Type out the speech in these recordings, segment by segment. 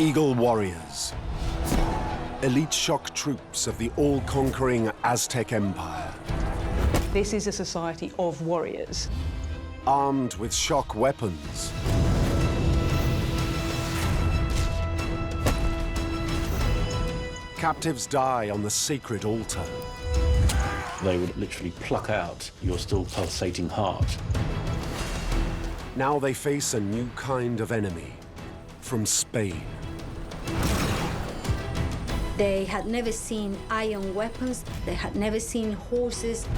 Eagle Warriors, elite shock troops of the all-conquering Aztec Empire. This is a society of warriors. Armed with shock weapons. Captives die on the sacred altar. They would literally pluck out your still pulsating heart. Now they face a new kind of enemy from Spain. They had never seen iron weapons. They had never seen horses.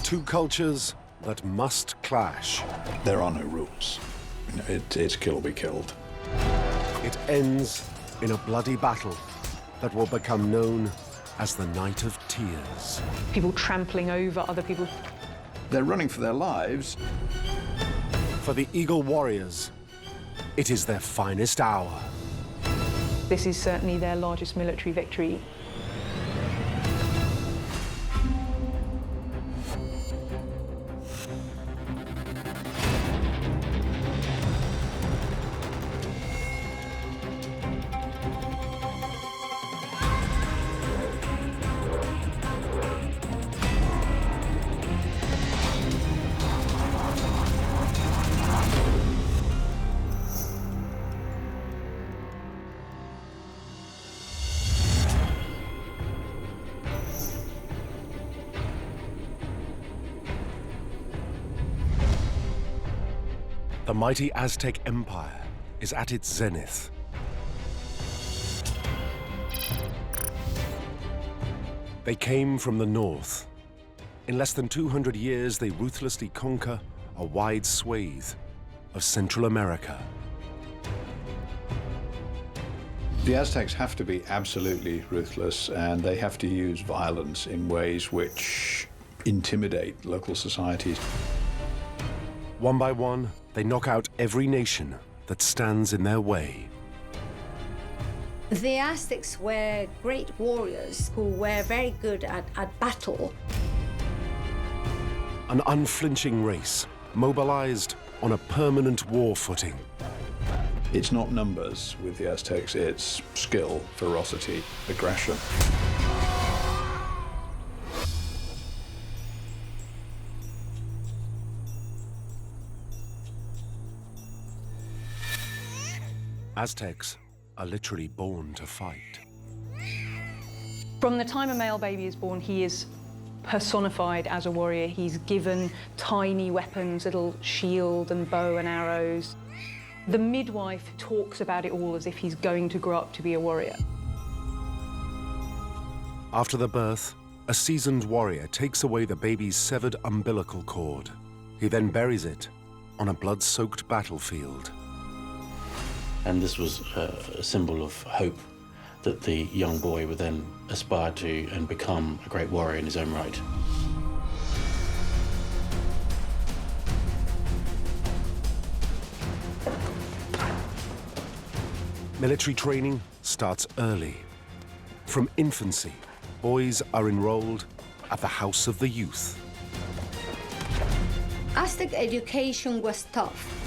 Two cultures that must clash. There are no rules. It's kill or be killed. It ends in a bloody battle that will become known as the Night of Tears. People trampling over other people. They're running for their lives. For the Eagle Warriors, it is their finest hour. This is certainly their largest military victory. The mighty Aztec Empire is at its zenith. They came from the north. In less than 200 years, they ruthlessly conquer a wide swathe of Central America. The Aztecs have to be absolutely ruthless, and they have to use violence in ways which intimidate local societies. One by one, they knock out every nation that stands in their way. The Aztecs were great warriors who were very good at battle. An unflinching race, mobilized on a permanent war footing. It's not numbers with the Aztecs, it's skill, ferocity, aggression. Aztecs are literally born to fight. From the time a male baby is born, he is personified as a warrior. He's given tiny weapons, little shield and bow and arrows. The midwife talks about it all as if he's going to grow up to be a warrior. After the birth, a seasoned warrior takes away the baby's severed umbilical cord. He then buries it on a blood-soaked battlefield. And this was a symbol of hope that the young boy would then aspire to and become a great warrior in his own right. Military training starts early. From infancy, boys are enrolled at the House of the Youth. Aztec education was tough.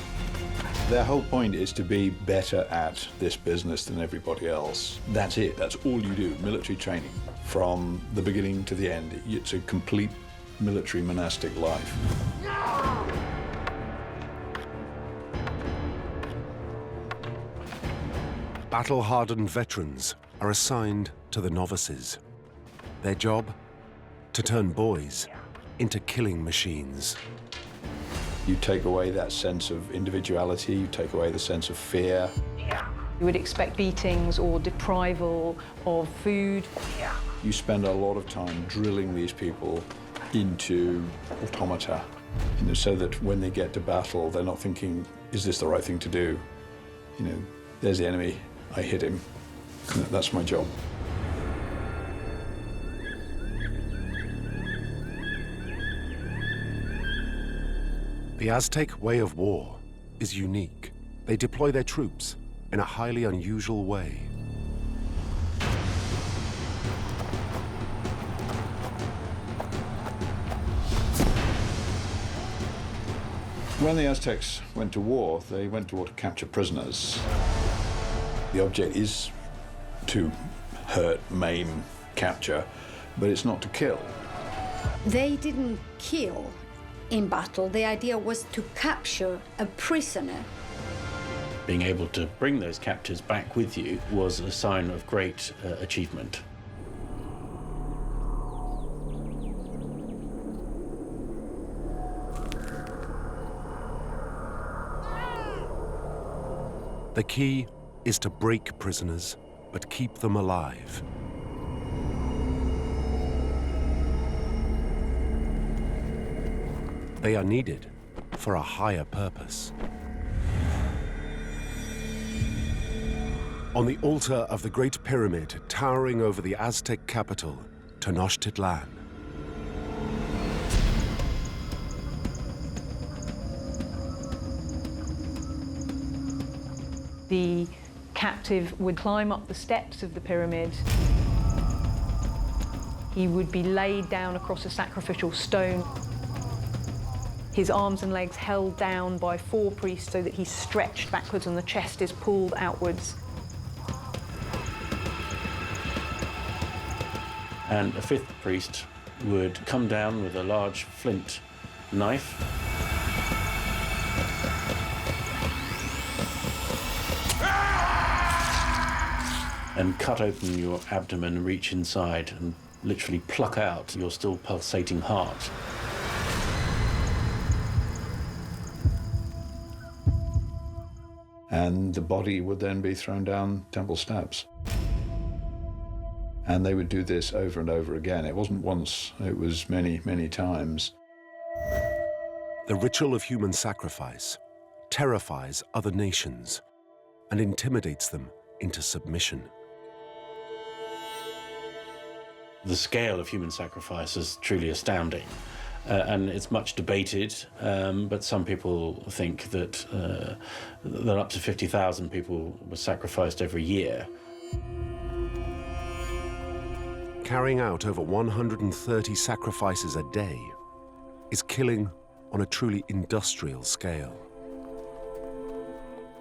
Their whole point is to be better at this business than everybody else. That's it, that's all you do, military training. From the beginning to the end, it's a complete military monastic life. Battle-hardened veterans are assigned to the novices. Their job? To turn boys into killing machines. You take away that sense of individuality, you take away the sense of fear. You would expect beatings or deprival of food. You spend a lot of time drilling these people into automata, so that when they get to battle, they're not thinking, is this the right thing to do? There's the enemy, I hit him. That's my job. The Aztec way of war is unique. They deploy their troops in a highly unusual way. When the Aztecs went to war, they went to war to capture prisoners. The object is to hurt, maim, capture, but it's not to kill. They didn't kill in battle. The idea was to capture a prisoner. Being able to bring those captives back with you was a sign of great achievement. The key is to break prisoners, but keep them alive. They are needed for a higher purpose. On the altar of the Great Pyramid towering over the Aztec capital, Tenochtitlan, the captive would climb up the steps of the pyramid. He would be laid down across a sacrificial stone. His arms and legs held down by 4 priests so that he's stretched backwards and the chest is pulled outwards. And a 5th priest would come down with a large flint knife and cut open your abdomen, reach inside and literally pluck out your still pulsating heart. And the body would then be thrown down temple steps. And they would do this over and over again. It wasn't once, it was many, many times. the ritual of human sacrifice terrifies other nations and intimidates them into submission. The scale of human sacrifice is truly astounding. And it's much debated, but some people think that up to 50,000 people were sacrificed every year. Carrying out over 130 sacrifices a day is killing on a truly industrial scale.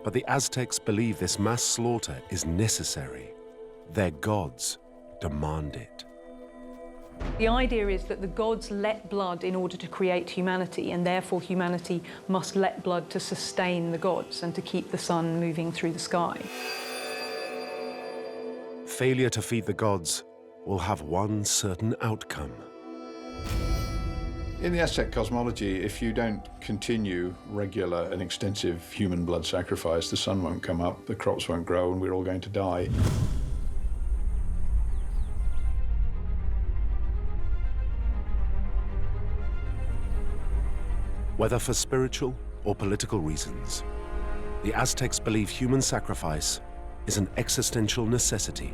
But the Aztecs believe this mass slaughter is necessary. Their gods demand it. The idea is that the gods let blood in order to create humanity, and therefore humanity must let blood to sustain the gods and to keep the sun moving through the sky. Failure to feed the gods will have one certain outcome. In the Aztec cosmology, if you don't continue regular and extensive human blood sacrifice, the sun won't come up, the crops won't grow, and we're all going to die. Whether for spiritual or political reasons, the Aztecs believe human sacrifice is an existential necessity.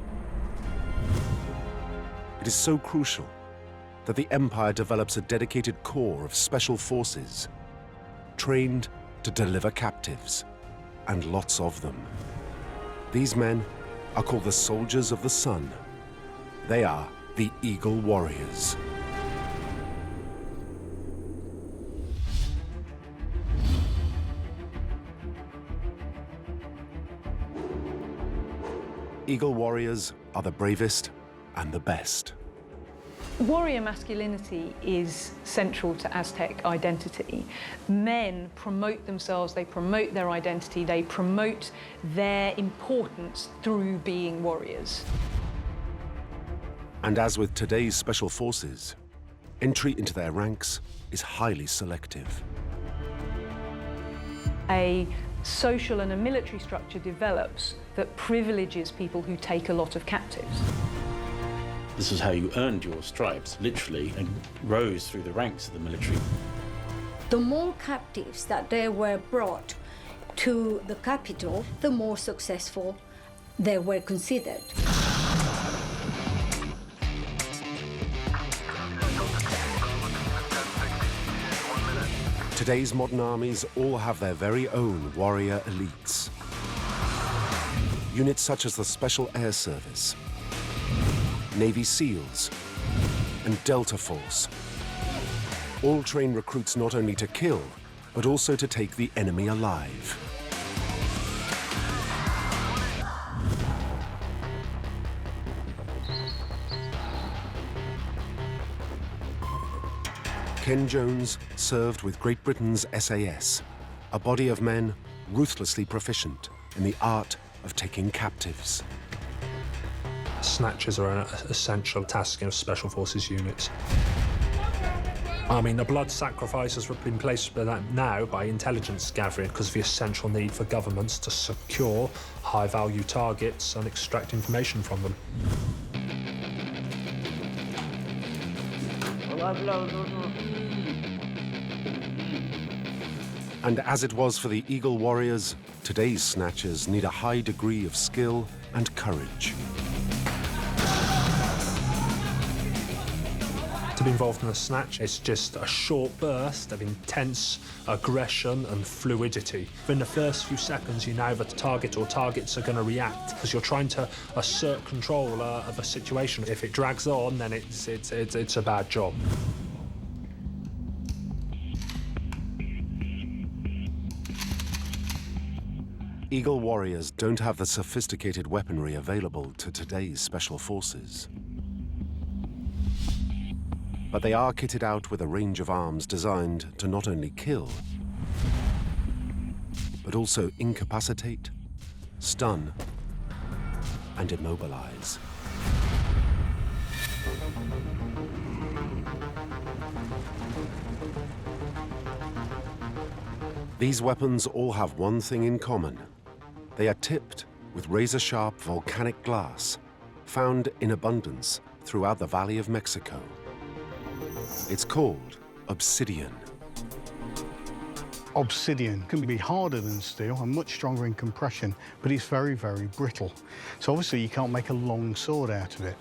It is so crucial that the empire develops a dedicated corps of special forces, trained to deliver captives, and lots of them. These men are called the soldiers of the sun. They are the Eagle Warriors. Eagle Warriors are the bravest and the best. Warrior masculinity is central to Aztec identity. Men promote themselves, they promote their identity, they promote their importance through being warriors. And as with today's special forces, entry into their ranks is highly selective. A social and a military structure develops that privileges people who take a lot of captives. This is how you earned your stripes, literally, and rose through the ranks of the military. The more captives that they were brought to the capital, the more successful they were considered. Today's modern armies all have their very own warrior elites. Units such as the Special Air Service, Navy SEALs, and Delta Force all train recruits not only to kill, but also to take the enemy alive. Ken Jones served with Great Britain's SAS, a body of men ruthlessly proficient in the art of taking captives. Snatchers are an essential task of special forces units. I mean, the blood sacrifices have been placed now by intelligence gathering because of the essential need for governments to secure high-value targets and extract information from them. And as it was for the Eagle Warriors, today's snatchers need a high degree of skill and courage. To be involved in a snatch, it's just a short burst of intense aggression and fluidity. In the first few seconds, you know that the target or targets are going to react because you're trying to assert control of a situation. If it drags on, then it's a bad job. Eagle Warriors don't have the sophisticated weaponry available to today's special forces. But they are kitted out with a range of arms designed to not only kill, but also incapacitate, stun, and immobilize. These weapons all have one thing in common. They are tipped with razor-sharp volcanic glass, found in abundance throughout the Valley of Mexico. It's called Obsidian. Obsidian can be harder than steel and much stronger in compression, but it's very, very brittle. So obviously you can't make a long sword out of it.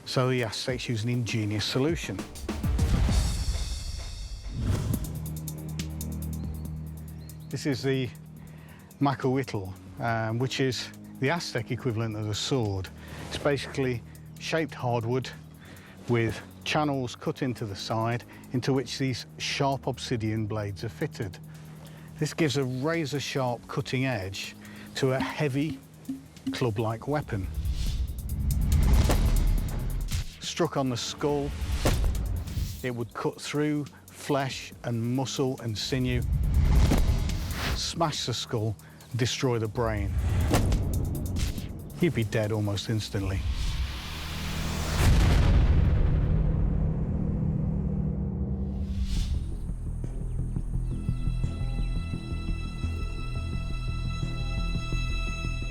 So the Aztecs use an ingenious solution. This is the macahuitl, which is the Aztec equivalent of a sword. It's basically shaped hardwood with channels cut into the side into which these sharp obsidian blades are fitted. This gives a razor-sharp cutting edge to a heavy club-like weapon. Struck on the skull, it would cut through flesh and muscle and sinew, smash the skull, destroy the brain. You'd be dead almost instantly.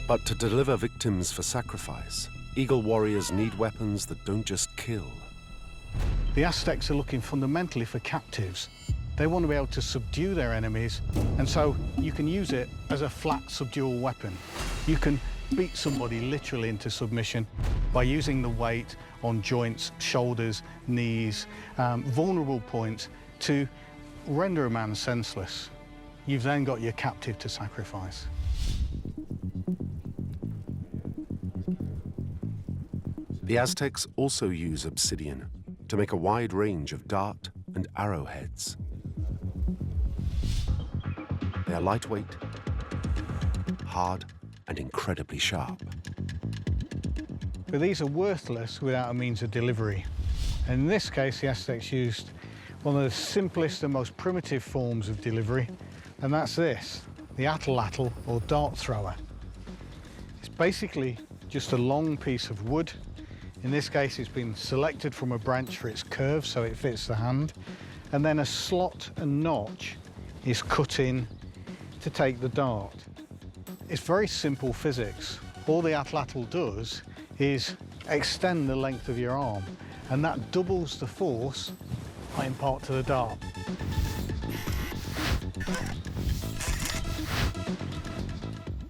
But to deliver victims for sacrifice, Eagle Warriors need weapons that don't just kill. The Aztecs are looking fundamentally for captives. They want to be able to subdue their enemies, and so you can use it as a flat subdual weapon. You can beat somebody literally into submission by using the weight on joints, shoulders, knees, vulnerable points to render a man senseless. You've then got your captive to sacrifice. The Aztecs also use obsidian to make a wide range of dart and arrowheads. They are lightweight, hard, and incredibly sharp. But these are worthless without a means of delivery. And in this case, the Aztecs used one of the simplest and most primitive forms of delivery, and that's this, the atlatl, or dart thrower. It's basically just a long piece of wood. In this case, it's been selected from a branch for its curve, so it fits the hand. And then a slot and notch is cut in to take the dart. It's very simple physics. All the atlatl does is extend the length of your arm, and that doubles the force I impart to the dart.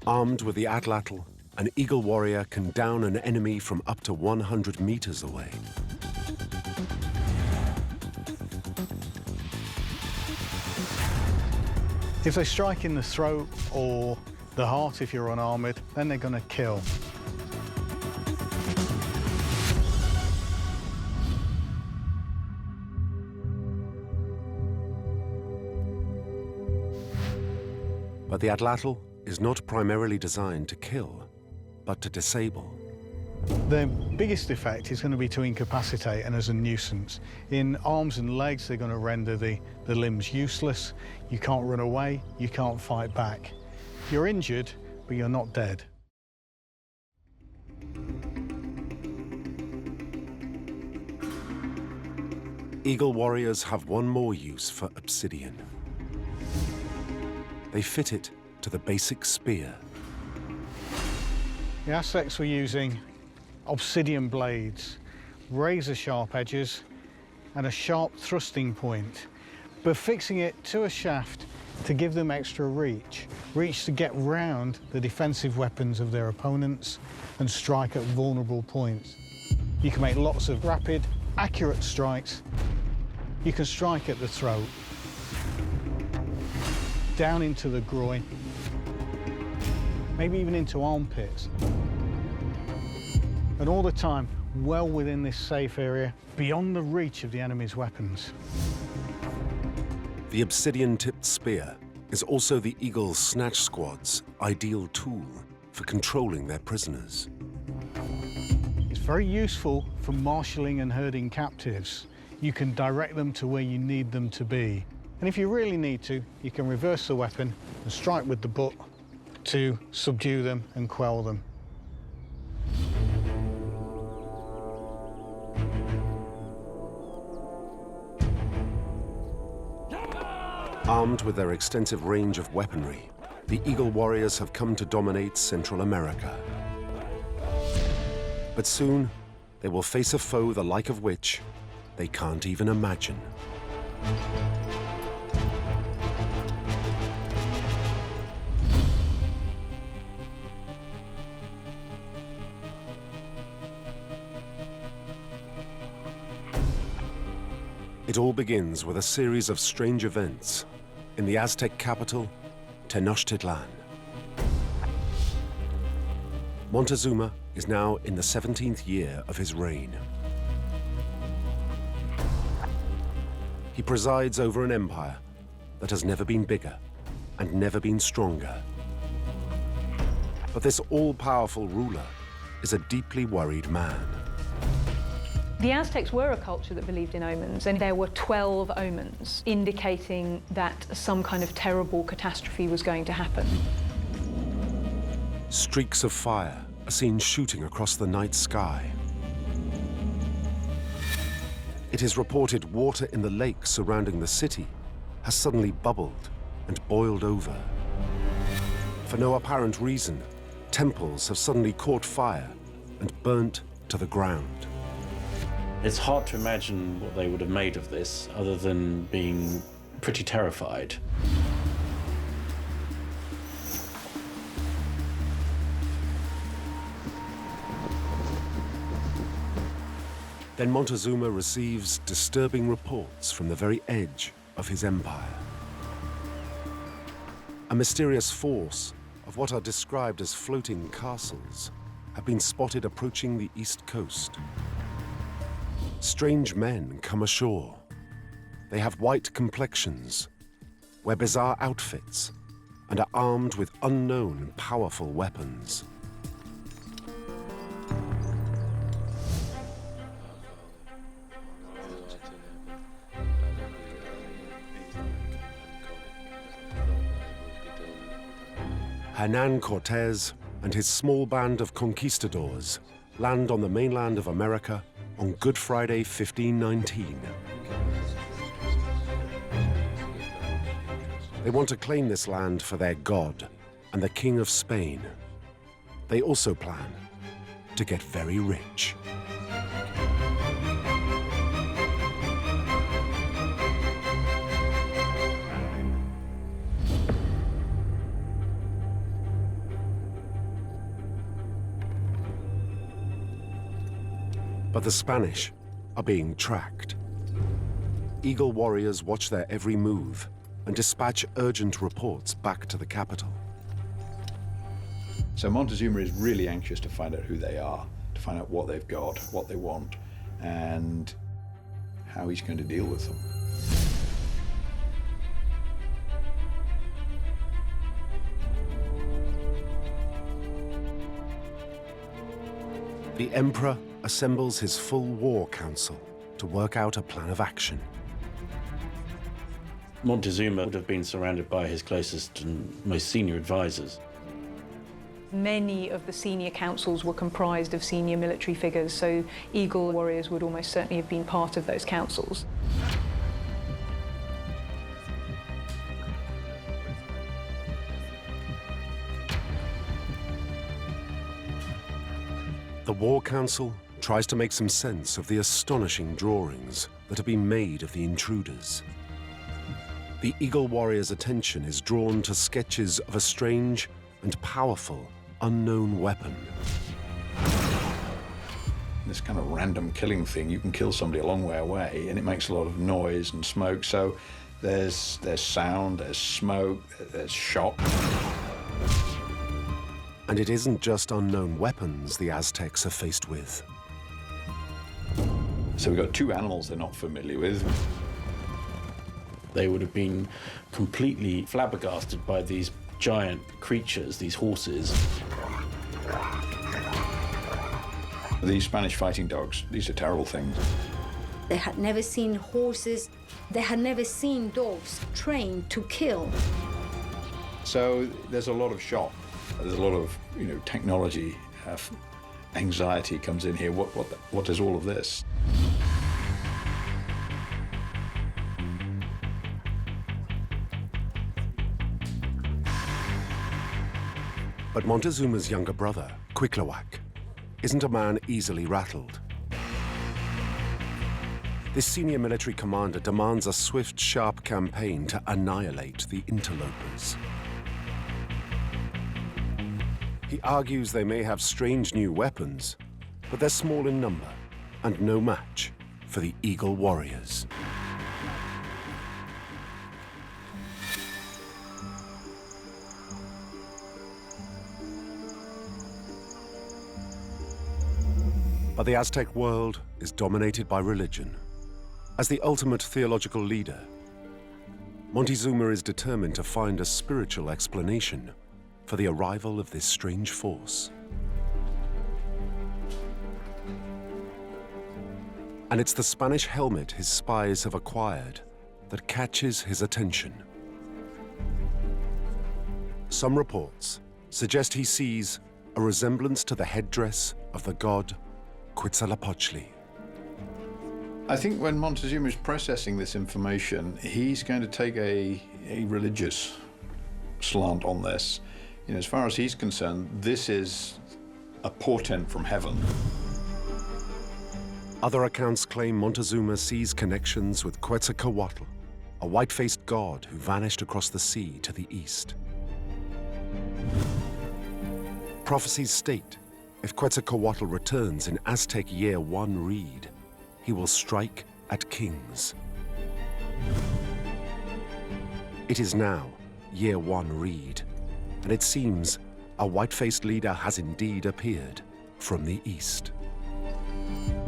Armed with the atlatl, an Eagle Warrior can down an enemy from up to 100 meters away. If they strike in the throat or the heart if you're unarmored, then they're going to kill. But the atlatl is not primarily designed to kill, but to disable. Their biggest effect is going to be to incapacitate and as a nuisance. In arms and legs, they're going to render the limbs useless. You can't run away, you can't fight back. You're injured, but you're not dead. Eagle Warriors have one more use for obsidian. They fit it to the basic spear. The Aztecs were using obsidian blades, razor-sharp edges, and a sharp thrusting point, but fixing it to a shaft to give them extra reach to get round the defensive weapons of their opponents and strike at vulnerable points. You can make lots of rapid, accurate strikes. You can strike at the throat, down into the groin, maybe even into armpits. And all the time, well within this safe area, beyond the reach of the enemy's weapons. The obsidian-tipped spear is also the Eagle's snatch squad's ideal tool for controlling their prisoners. It's very useful for marshalling and herding captives. You can direct them to where you need them to be. And if you really need to, you can reverse the weapon and strike with the butt to subdue them and quell them. Armed with their extensive range of weaponry, the Eagle Warriors have come to dominate Central America. But soon, they will face a foe the like of which they can't even imagine. It all begins with a series of strange events in the Aztec capital, Tenochtitlan. Montezuma is now in the 17th year of his reign. He presides over an empire that has never been bigger and never been stronger. But this all-powerful ruler is a deeply worried man. The Aztecs were a culture that believed in omens, and there were 12 omens indicating that some kind of terrible catastrophe was going to happen. Streaks of fire are seen shooting across the night sky. It is reported water in the lake surrounding the city has suddenly bubbled and boiled over. For no apparent reason, temples have suddenly caught fire and burnt to the ground. It's hard to imagine what they would have made of this other than being pretty terrified. Then Montezuma receives disturbing reports from the very edge of his empire. A mysterious force of what are described as floating castles have been spotted approaching the east coast. Strange men come ashore. They have white complexions, wear bizarre outfits, and are armed with unknown powerful weapons. Hernán Cortés and his small band of conquistadors land on the mainland of America on Good Friday, 1519. They want to claim this land for their god and the King of Spain. They also plan to get very rich. But the Spanish are being tracked. Eagle Warriors watch their every move and dispatch urgent reports back to the capital. So Montezuma is really anxious to find out who they are, to find out what they've got, what they want, and how he's going to deal with them. the emperor assembles his full war council to work out a plan of action. Montezuma would have been surrounded by his closest and most senior advisors. Many of the senior councils were comprised of senior military figures, so Eagle Warriors would almost certainly have been part of those councils. The War Council tries to make some sense of the astonishing drawings that have been made of the intruders. The Eagle Warriors' attention is drawn to sketches of a strange and powerful unknown weapon. This kind of random killing thing, you can kill somebody a long way away and it makes a lot of noise and smoke. So there's sound, there's smoke, there's shock. And it isn't just unknown weapons the Aztecs are faced with. So we've got two animals they're not familiar with. They would have been completely flabbergasted by these giant creatures, these horses. These Spanish fighting dogs, these are terrible things. They had never seen horses, they had never seen dogs trained to kill. So there's a lot of shock. There's a lot of, technology, anxiety comes in here. What is all of this? But Montezuma's younger brother, Cuitlahuac, isn't a man easily rattled. This senior military commander demands a swift, sharp campaign to annihilate the interlopers. He argues they may have strange new weapons, but they're small in number and no match for the Eagle Warriors. But the Aztec world is dominated by religion. As the ultimate theological leader, Montezuma is determined to find a spiritual explanation for the arrival of this strange force. And it's the Spanish helmet his spies have acquired that catches his attention. Some reports suggest he sees a resemblance to the headdress of the god Quetzalcoatl. I think when Montezuma is processing this information, he's going to take a religious slant on this. As far as he's concerned, this is a portent from heaven. Other accounts claim Montezuma sees connections with Quetzalcoatl, a white-faced god who vanished across the sea to the east. Prophecies state if Quetzalcoatl returns in Aztec Year 1 read, he will strike at kings. It is now Year 1 read, and it seems a white-faced leader has indeed appeared from the east.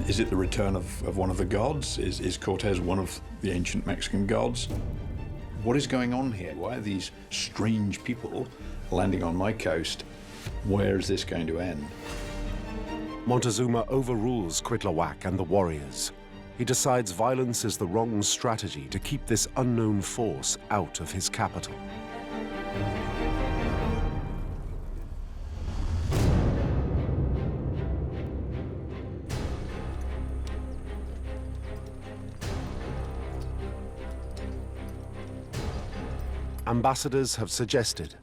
Is it the return of one of the gods? Is Cortés one of the ancient Mexican gods? What is going on here? Why are these strange people landing on my coast? Where is this going to end? Montezuma overrules Cuitlahuac and the warriors. He decides violence is the wrong strategy to keep this unknown force out of his capital. Ambassadors have suggested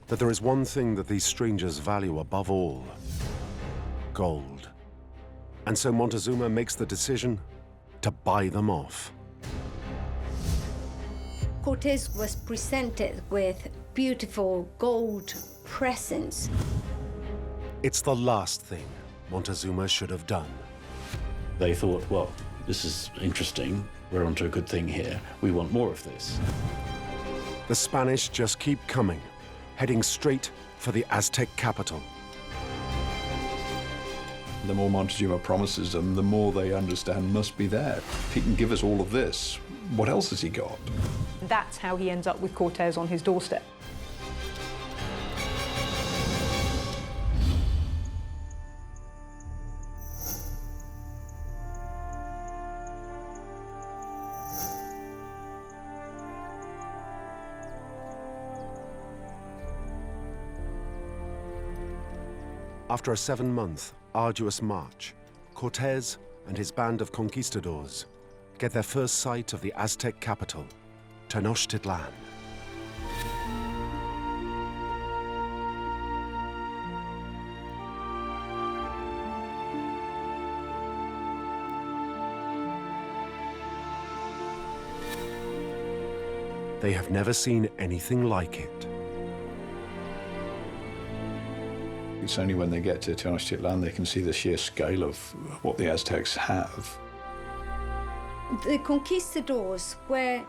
that there is one thing that these strangers value above all: gold. And so Montezuma makes the decision to buy them off. Cortés was presented with beautiful gold presents. It's the last thing Montezuma should have done. They thought, well, this is interesting. We're onto a good thing here. We want more of this. The Spanish just keep coming, heading straight for the Aztec capital. The more Montezuma promises them, the more they understand must be there. If he can give us all of this, what else has he got? That's how he ends up with Cortés on his doorstep. After a 7-month, arduous march, Cortés and his band of conquistadors get their first sight of the Aztec capital, Tenochtitlan. They have never seen anything like it. It's only when they get to Tenochtitlan they can see the sheer scale of what the Aztecs have. The conquistadors were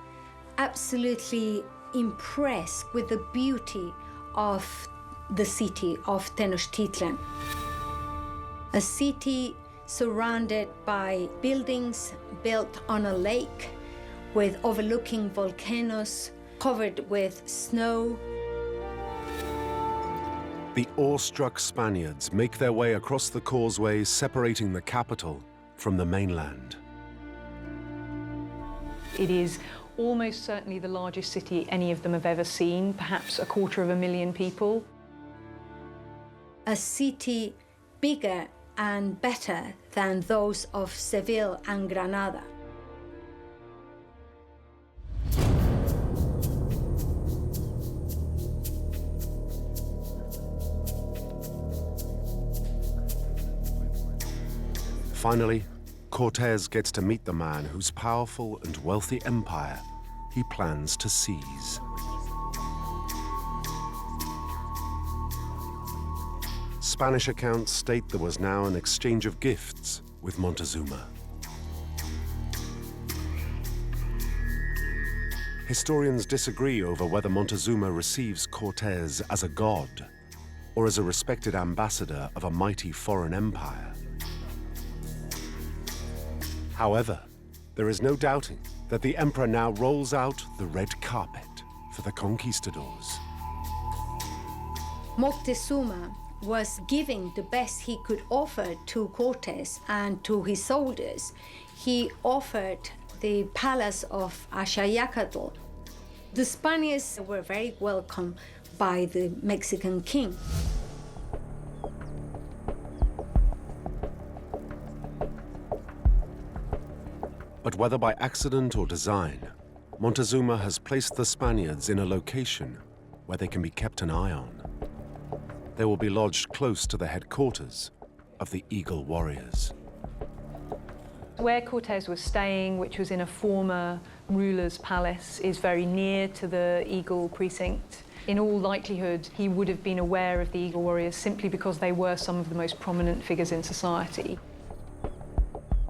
absolutely impressed with the beauty of the city of Tenochtitlan. A city surrounded by buildings built on a lake with overlooking volcanoes, covered with snow. The awestruck Spaniards make their way across the causeway separating the capital from the mainland. It is almost certainly the largest city any of them have ever seen, perhaps 250,000 people. A city bigger and better than those of Seville and Granada. Finally, Cortés gets to meet the man whose powerful and wealthy empire he plans to seize. Spanish accounts state there was now an exchange of gifts with Montezuma. Historians disagree over whether Montezuma receives Cortés as a god or as a respected ambassador of a mighty foreign empire. However, there is no doubting that the emperor now rolls out the red carpet for the conquistadors. Moctezuma was giving the best he could offer to Cortés and to his soldiers. He offered the palace of Axayacatl. The Spaniards were very welcomed by the Mexican king. But whether by accident or design, Montezuma has placed the Spaniards in a location where they can be kept an eye on. They will be lodged close to the headquarters of the Eagle Warriors. Where Cortés was staying, which was in a former ruler's palace, is very near to the Eagle precinct. In all likelihood, he would have been aware of the Eagle Warriors simply because they were some of the most prominent figures in society.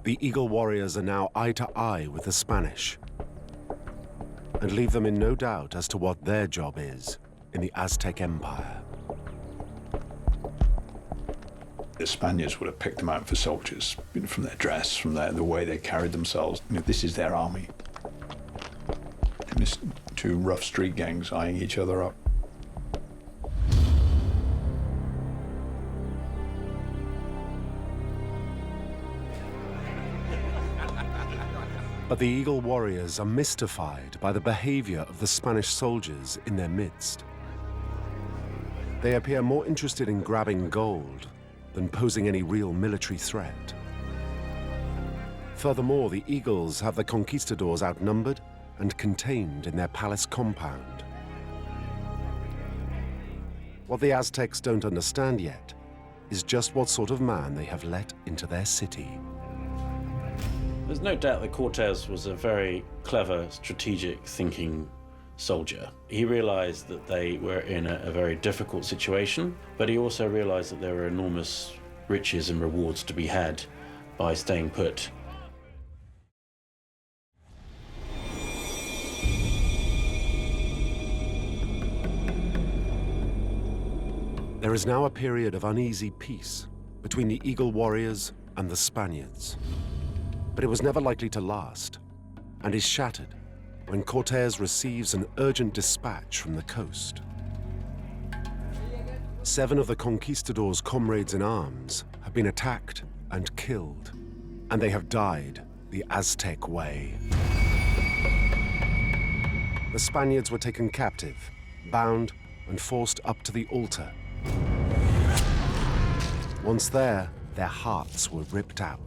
The Eagle Warriors are now eye to eye with the Spanish and leave them in no doubt as to what their job is in the Aztec Empire. The Spaniards would have picked them out for soldiers, from their dress, from the way they carried themselves. This is their army. And just two rough street gangs eyeing each other up. But the Eagle Warriors are mystified by the behavior of the Spanish soldiers in their midst. They appear more interested in grabbing gold than posing any real military threat. Furthermore, the Eagles have the conquistadors outnumbered and contained in their palace compound. What the Aztecs don't understand yet is just what sort of man they have let into their city. There's no doubt that Cortés was a very clever, strategic thinking soldier. He realized that they were in a very difficult situation, but he also realized that there were enormous riches and rewards to be had by staying put. There is now a period of uneasy peace between the Eagle Warriors and the Spaniards. But it was never likely to last, and is shattered when Cortés receives an urgent dispatch from the coast. 7 of the conquistadors' comrades in arms have been attacked and killed, and they have died the Aztec way. The Spaniards were taken captive, bound, and forced up to the altar. Once there, their hearts were ripped out.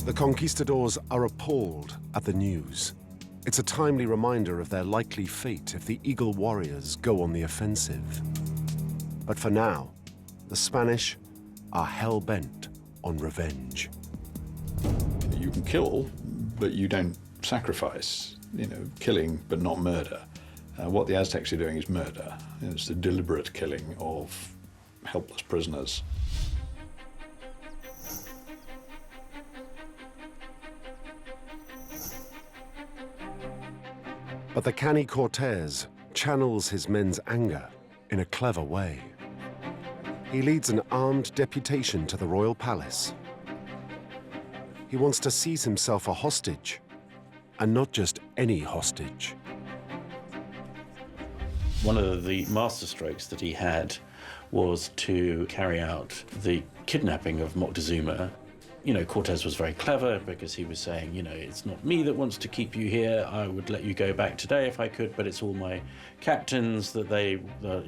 The conquistadors are appalled at the news. It's a timely reminder of their likely fate if the Eagle Warriors go on the offensive. But for now, the Spanish are hell-bent on revenge. You can kill, but you don't sacrifice. Killing, but not murder. What the Aztecs are doing is murder. It's the deliberate killing of helpless prisoners. But the canny Cortés channels his men's anger in a clever way. He leads an armed deputation to the royal palace. He wants to seize himself a hostage, and not just any hostage. One of the masterstrokes that he had was to carry out the kidnapping of Montezuma. Cortés was very clever because he was saying, it's not me that wants to keep you here. I would let you go back today if I could, but it's all my captains that they're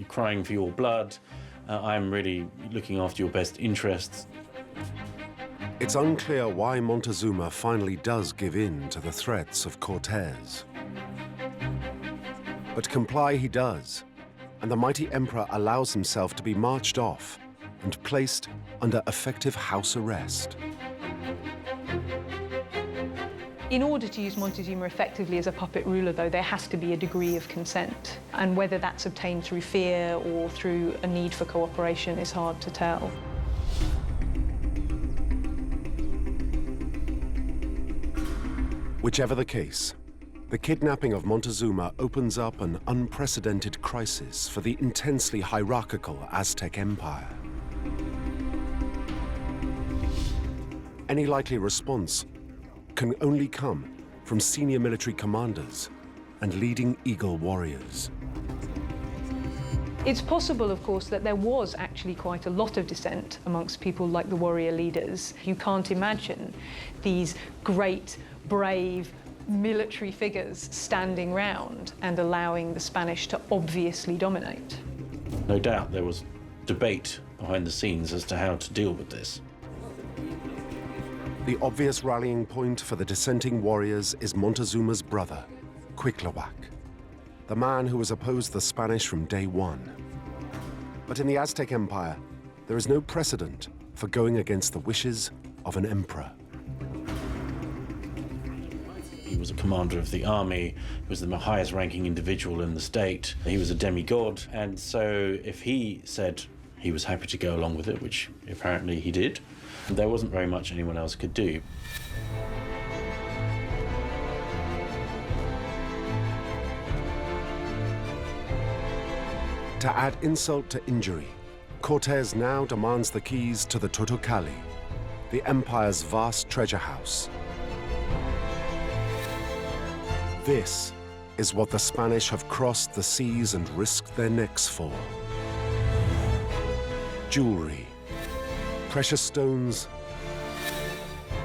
crying for your blood. I'm really looking after your best interests. It's unclear why Montezuma finally does give in to the threats of Cortés. But comply he does, and the mighty emperor allows himself to be marched off and placed under effective house arrest. In order to use Montezuma effectively as a puppet ruler, though, there has to be a degree of consent. And whether that's obtained through fear or through a need for cooperation is hard to tell. Whichever the case, the kidnapping of Montezuma opens up an unprecedented crisis for the intensely hierarchical Aztec Empire. Any likely response can only come from senior military commanders and leading Eagle Warriors. It's possible, of course, that there was actually quite a lot of dissent amongst people like the warrior leaders. You can't imagine these great, brave, military figures standing round and allowing the Spanish to obviously dominate. No doubt there was debate behind the scenes as to how to deal with this. The obvious rallying point for the dissenting warriors is Montezuma's brother, Cuitlahuac, the man who has opposed the Spanish from day one. But in the Aztec Empire, there is no precedent for going against the wishes of an emperor. He was a commander of the army, he was the highest ranking individual in the state, he was a demigod, and so if he said he was happy to go along with it, which apparently he did, there wasn't very much anyone else could do. To add insult to injury, Cortés now demands the keys to the Totocalli, the empire's vast treasure house. This is what the Spanish have crossed the seas and risked their necks for. Jewelry, precious stones,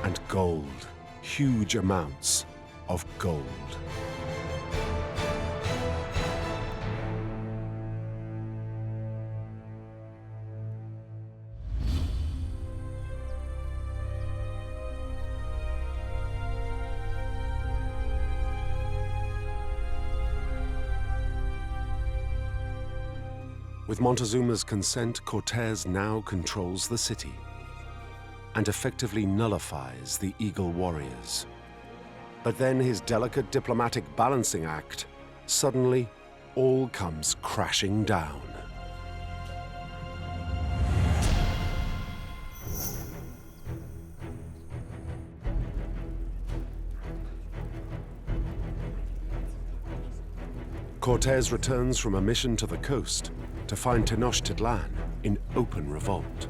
and gold. Huge amounts of gold. With Montezuma's consent, Cortés now controls the city and effectively nullifies the Eagle Warriors. But then his delicate diplomatic balancing act, suddenly all comes crashing down. Cortés returns from a mission to the coast to find Tenochtitlan in open revolt.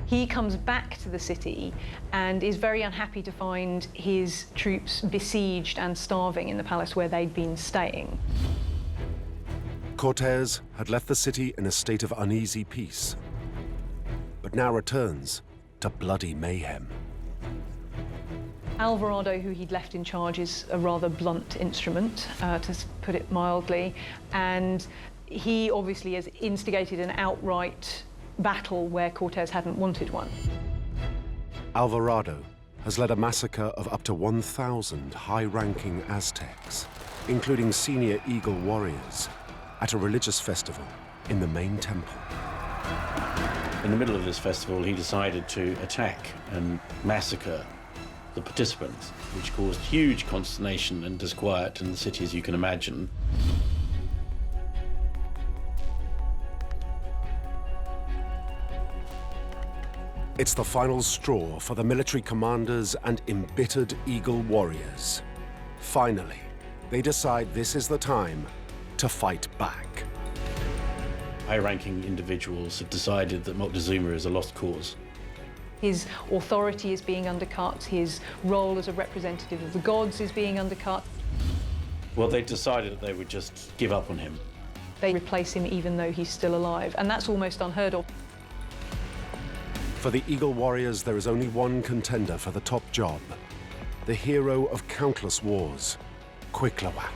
He comes back to the city and is very unhappy to find his troops besieged and starving in the palace where they'd been staying. Cortés had left the city in a state of uneasy peace, but now returns to bloody mayhem. Alvarado, who he'd left in charge, is a rather blunt instrument, to put it mildly, and he obviously has instigated an outright battle where Cortés hadn't wanted one. Alvarado has led a massacre of up to 1,000 high-ranking Aztecs, including senior Eagle Warriors, at a religious festival in the main temple. In the middle of this festival, he decided to attack and massacre the participants, which caused huge consternation and disquiet in the city, as you can imagine. It's the final straw for the military commanders and embittered Eagle Warriors. Finally, they decide this is the time to fight back. High-ranking individuals have decided that Montezuma is a lost cause. His authority is being undercut, his role as a representative of the gods is being undercut. Well, they decided that they would just give up on him. They replace him even though he's still alive, and that's almost unheard of. For the Eagle Warriors, there is only one contender for the top job, the hero of countless wars, Cuitlawak.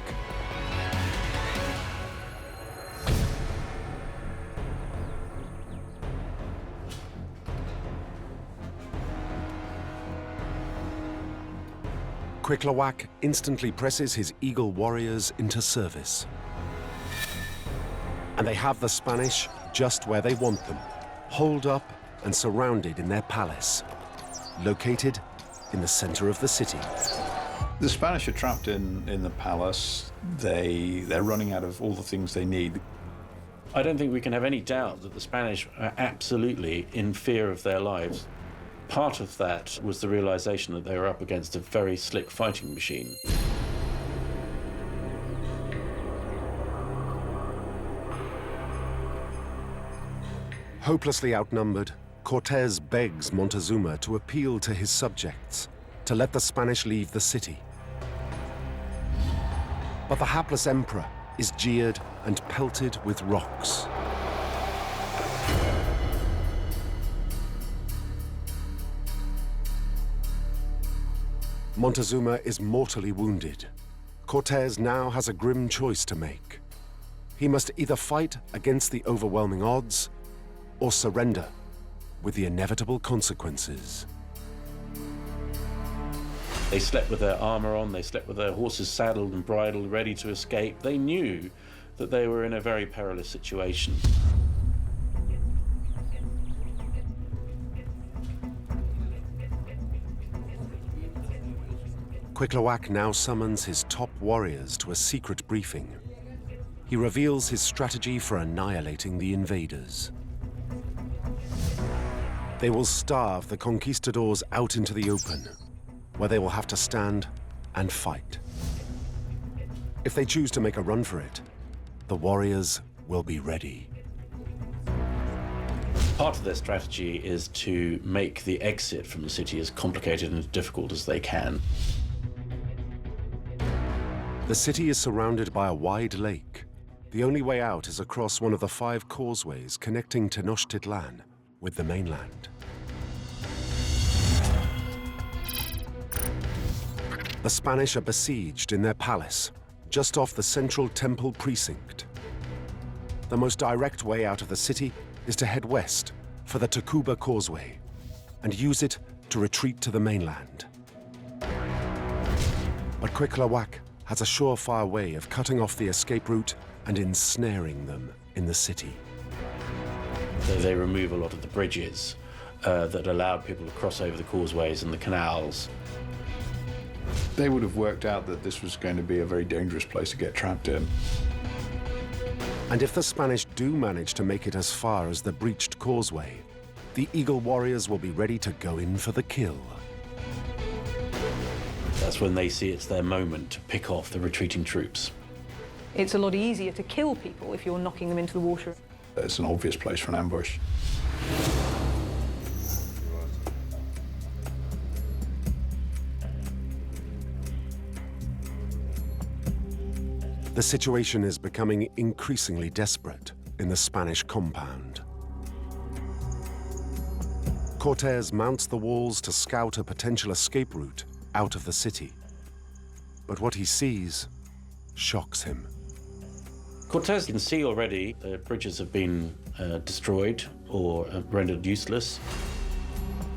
Cuitlawak instantly presses his Eagle Warriors into service. And they have the Spanish just where they want them, holed up and surrounded in their palace, located in the center of the city. The Spanish are trapped in the palace. They're running out of all the things they need. I don't think we can have any doubt that the Spanish are absolutely in fear of their lives. Part of that was the realization that they were up against a very slick fighting machine. Hopelessly outnumbered, Cortés begs Montezuma to appeal to his subjects to let the Spanish leave the city. But the hapless emperor is jeered and pelted with rocks. Montezuma is mortally wounded. Cortés now has a grim choice to make. He must either fight against the overwhelming odds or surrender with the inevitable consequences. They slept with their armor on, they slept with their horses saddled and bridled, ready to escape. They knew that they were in a very perilous situation. Cuitlawak now summons his top warriors to a secret briefing. He reveals his strategy for annihilating the invaders. They will starve the conquistadors out into the open, where they will have to stand and fight. If they choose to make a run for it, the warriors will be ready. Part of their strategy is to make the exit from the city as complicated and as difficult as they can. The city is surrounded by a wide lake. The only way out is across one of the 5 causeways connecting Tenochtitlan with the mainland. The Spanish are besieged in their palace, just off the central temple precinct. The most direct way out of the city is to head west for the Tacuba Causeway and use it to retreat to the mainland. But Cuitlawak has a surefire way of cutting off the escape route and ensnaring them in the city. They remove a lot of the bridges that allowed people to cross over the causeways and the canals. They would have worked out that this was going to be a very dangerous place to get trapped in. And if the Spanish do manage to make it as far as the breached causeway, the Eagle Warriors will be ready to go in for the kill. That's when they see it's their moment to pick off the retreating troops. It's a lot easier to kill people if you're knocking them into the water. It's an obvious place for an ambush. The situation is becoming increasingly desperate in the Spanish compound. Cortés mounts the walls to scout a potential escape route out of the city. But what he sees shocks him. Cortés can see already the bridges have been destroyed or rendered useless.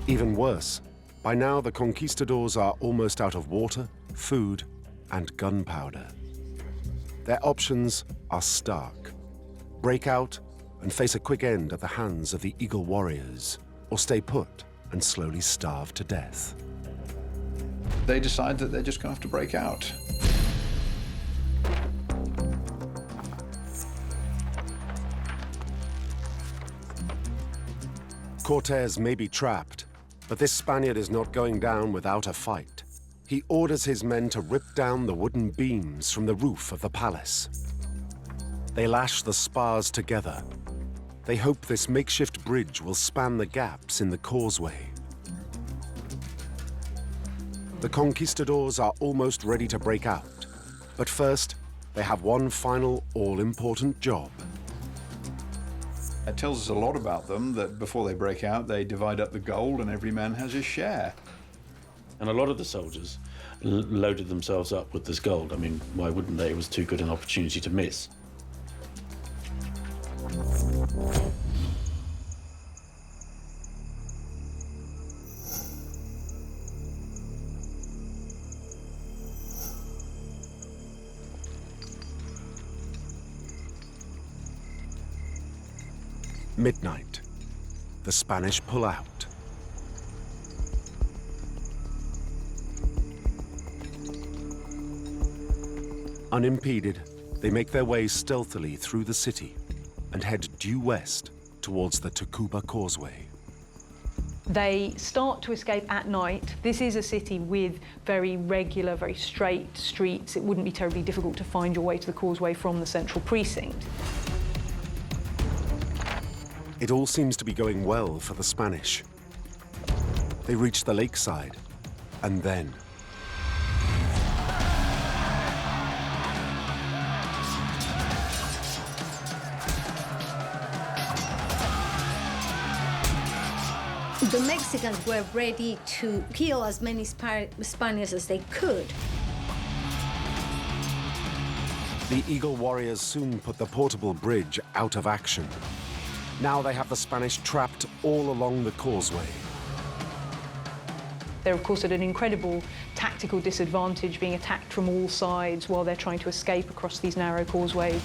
Even worse, by now the conquistadors are almost out of water, food, and gunpowder. Their options are stark. Break out and face a quick end at the hands of the Eagle Warriors, or stay put and slowly starve to death. They decide that they're just going to have to break out. Cortés may be trapped, but this Spaniard is not going down without a fight. He orders his men to rip down the wooden beams from the roof of the palace. They lash the spars together. They hope this makeshift bridge will span the gaps in the causeway. The conquistadors are almost ready to break out, but first, they have one final all-important job. It tells us a lot about them that before they break out, they divide up the gold and every man has his share. And a lot of the soldiers loaded themselves up with this gold. I mean, why wouldn't they? It was too good an opportunity to miss. Midnight. The Spanish pull out. Unimpeded, they make their way stealthily through the city and head due west towards the Tacuba Causeway. They start to escape at night. This is a city with very regular, very straight streets. It wouldn't be terribly difficult to find your way to the causeway from the central precinct. It all seems to be going well for the Spanish. They reach the lakeside, and then... The Mexicans were ready to kill as many Spaniards as they could. The Eagle Warriors soon put the portable bridge out of action. Now they have the Spanish trapped all along the causeway. They're, of course, at an incredible tactical disadvantage, being attacked from all sides while they're trying to escape across these narrow causeways.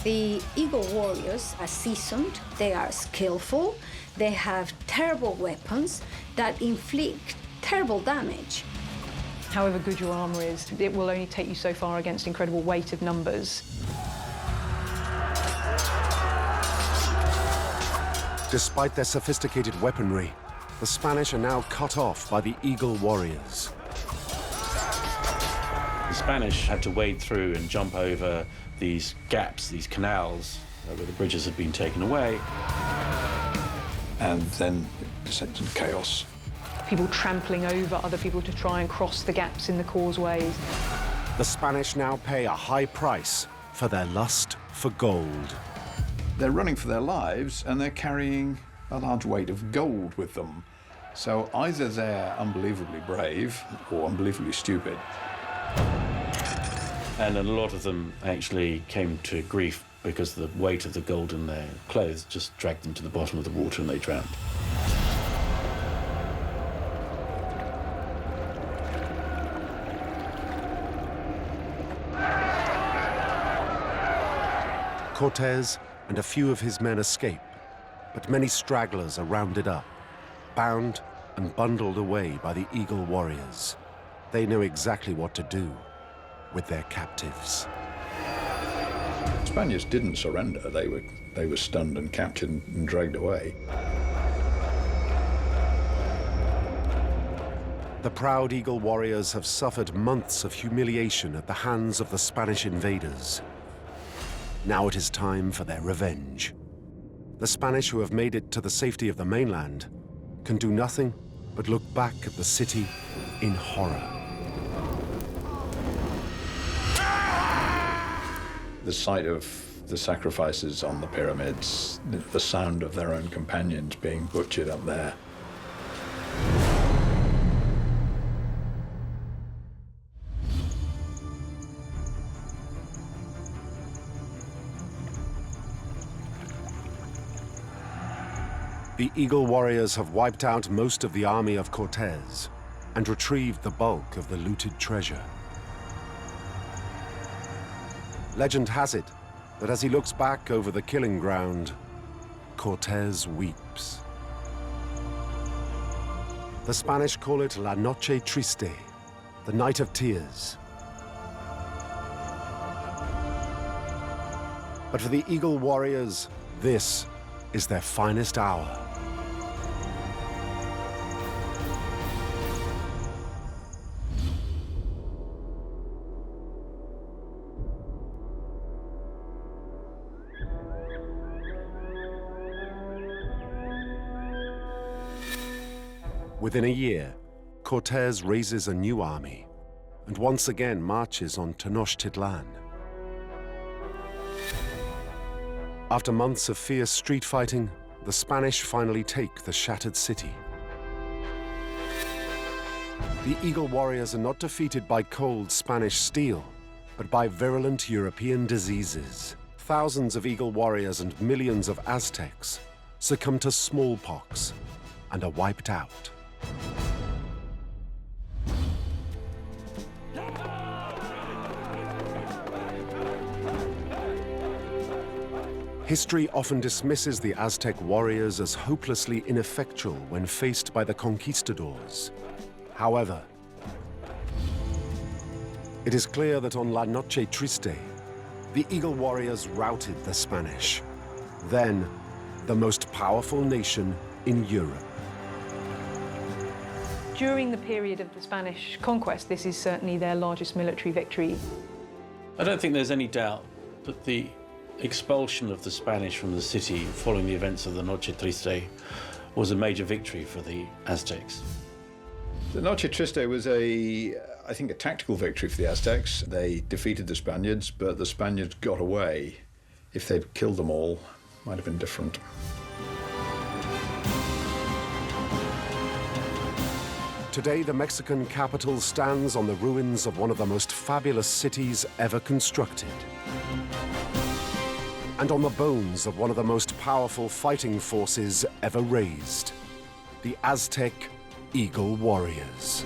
The Eagle Warriors are seasoned, they are skillful, they have terrible weapons that inflict terrible damage. However good your armour is, it will only take you so far against incredible weight of numbers. Despite their sophisticated weaponry, the Spanish are now cut off by the Eagle Warriors. The Spanish had to wade through and jump over these gaps, these canals, where the bridges had been taken away. And then it descends into chaos. People trampling over other people to try and cross the gaps in the causeways. The Spanish now pay a high price for their lust for gold. They're running for their lives and they're carrying a large weight of gold with them. So either they're unbelievably brave or unbelievably stupid. And a lot of them actually came to grief because the weight of the gold in their clothes just dragged them to the bottom of the water and they drowned. Cortés and a few of his men escape, but many stragglers are rounded up, bound and bundled away by the Eagle Warriors. They know exactly what to do with their captives. Spaniards didn't surrender. They were stunned and captured and dragged away. The proud Eagle Warriors have suffered months of humiliation at the hands of the Spanish invaders. Now it is time for their revenge. The Spanish who have made it to the safety of the mainland can do nothing but look back at the city in horror. The sight of the sacrifices on the pyramids, the sound of their own companions being butchered up there. The Eagle Warriors have wiped out most of the army of Cortés and retrieved the bulk of the looted treasure. Legend has it that as he looks back over the killing ground, Cortés weeps. The Spanish call it La Noche Triste, the Night of Tears. But for the Eagle Warriors, this is their finest hour. Within a year, Cortés raises a new army and once again marches on Tenochtitlan. After months of fierce street fighting, the Spanish finally take the shattered city. The Eagle Warriors are not defeated by cold Spanish steel, but by virulent European diseases. Thousands of Eagle Warriors and millions of Aztecs succumb to smallpox and are wiped out. History often dismisses the Aztec warriors as hopelessly ineffectual when faced by the conquistadors. However, it is clear that on La Noche Triste, the Eagle Warriors routed the Spanish, then the most powerful nation in Europe. During the period of the Spanish conquest, this is certainly their largest military victory. I don't think there's any doubt that the expulsion of the Spanish from the city following the events of the Noche Triste was a major victory for the Aztecs. The Noche Triste was I think, a tactical victory for the Aztecs. They defeated the Spaniards, but the Spaniards got away. If they'd killed them all, it might have been different. Today, the Mexican capital stands on the ruins of one of the most fabulous cities ever constructed, and on the bones of one of the most powerful fighting forces ever raised, the Aztec Eagle Warriors.